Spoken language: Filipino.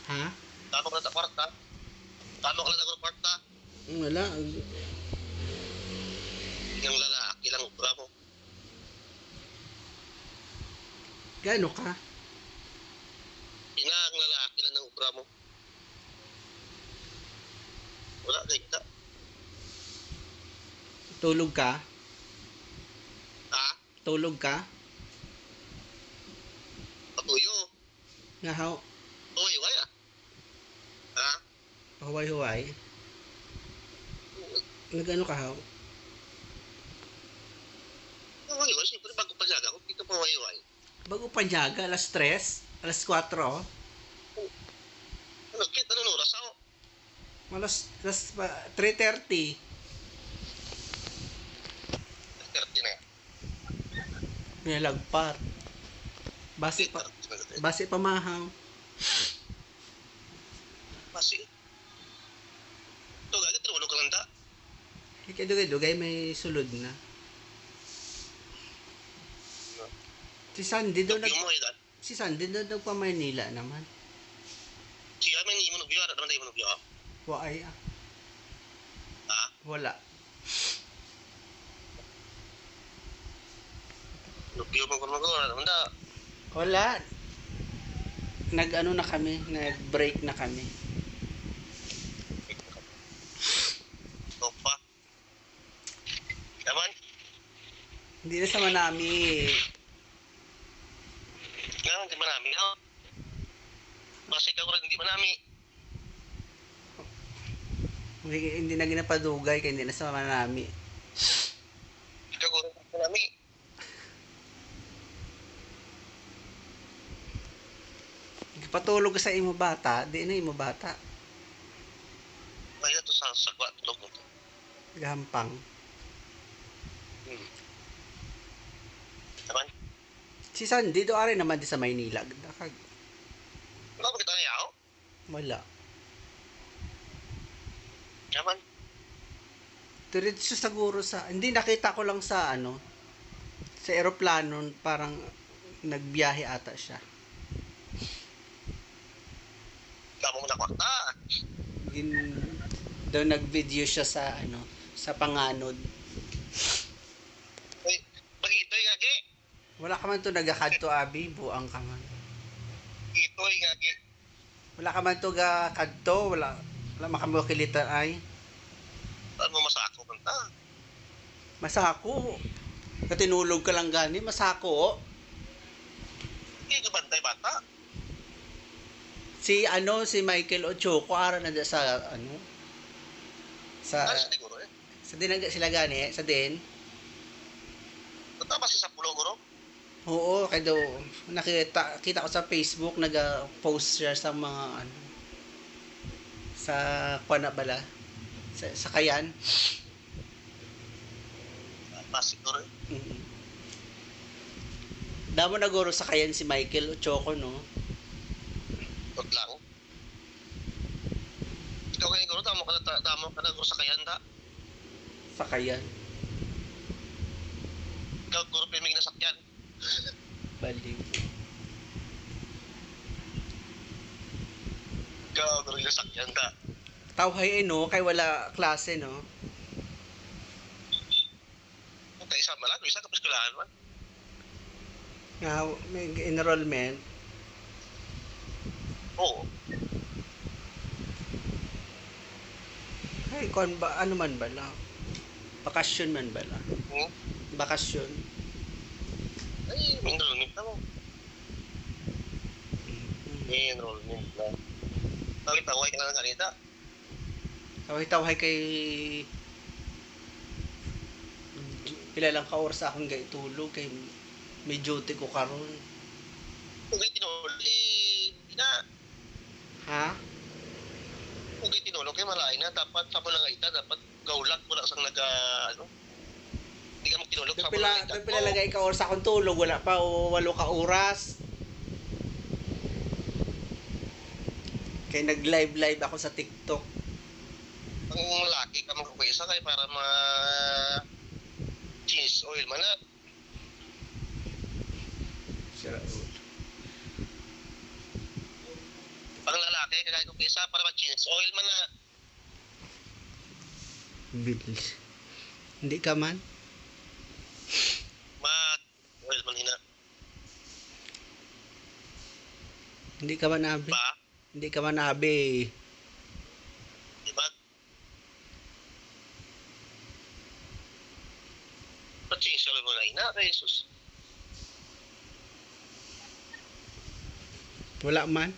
Ha? Tama ka na sa kwarta. Tama ka na sa kwarta. Wala. Yung lalaki lang ubra mo. Gaano ka? Inang lalaki lang ng ubra mo. Wala na ita. Tulog ka? Ha? Tulog ka? Patuyo. Ngahaw. Huway ah. Ha? Huway-huway. Nag-ano ka haw? Huway. Siyempre bago pa siya ako. Dito pa huway. Bago panyaga, alas 3, alas 4. Ano, kit, ano oras ako? Alas 3:30. 30 na yan. Nilagpar. Base pa mahaw. Basi. Ito, gagawin, tinulog ka lang da. Dugay-dugay may sulod na. Si Sandy doon Yung mo, ilan? Si Sandy doon pa Maynila naman. Siya, may hindi mo nagbiyo. Ano naman tayo mo nagbiyo? Waay ah. Ha? Wala. Nagbiyo mo kung magawa. Ano naman da? Wala. Nag-ano na kami, nag-break na kami. Ito pa. Naman? Hindi na sama namin. Naman, hindi manami. No? Basi ka ko rin, hindi manami. Hindi na ginapadugay kaya hindi na sama namin. Ikaw ko rin, hindi manami. Patulog ka sa imo bata, di na imo bata. May ito sa sagwa, tulog mo ito. Gampang. Naman? Si Sandy do ari naman di sa Maynila. Dakag. Wala ba kita niya ako? Wala. Naman? Diretso siguro sa hindi nakita ko lang sa sa eroplano parang nagbiyahe ata siya. Tama mo na kwarta. Daw nag-video siya sa sa Panganod. Uy, pag-ito'y ngagi. Wala ka man to nagakadto abi, buang ka man. Ito'y ngagi. Wala ka man to kadto, wala makamukilitan ay. Saan mo masako kanta? Masako. Katinulog ka lang gani, masako. Hindi ka bantay bata. Si Michael Ochoco ara na sa sa Ano sa siguro eh? sa dinaga sila gani, sa din. Tama si sa pulo guro? Oo, kaya daw kita ko sa Facebook nag-post siya sa mga sa kuana bala sa Kayan. Tama siguro eh. Mm-hmm. Damo na guro sa Kayan si Michael Ochoco no. Huwag lang. Ikaw kayo guro, tama ka na guro sa kayanda. Sa Kayan. Ikaw guro pimig na sakyan. Baliw. Ikaw guro yung sakyan da. Tawhay no, kay wala klase no. Kaya isa malag, isa ka piskulahan man. Nga may enrollment. Oo. Ay, kon ba ano man bala? Bakasyon man bala? Hmm? Bakasyon. Ay, may enrollment na mo. May enrollment na. Tawag-tawag ka na ng kanita. Tawhay kay pila lang ka oras sa akong gaitulog kay may duty ko karon. Kung kayo tinuli, na. Ha? Kung kayo tinulog kayo malain na, dapat sa mo lang ita, dapat gaulat mo lang sang hindi ka magtinulog sa mo lang ita. Pila lagay ka oras sa akong tulog, wala pa 8 ka oras. Kay nag-live ako sa TikTok. Ang lalaki ka magkukwesa kay para cheese oil man na. Sira ulo. Pang lalaki kahit okay sa para ma-change oil man na. Bilis. Hindi ka man? Oil man hina. Hindi ka man abi? Ba? Hindi ka man abi. Diba? Pa-change oil mo na hina. Jesus. Wala man?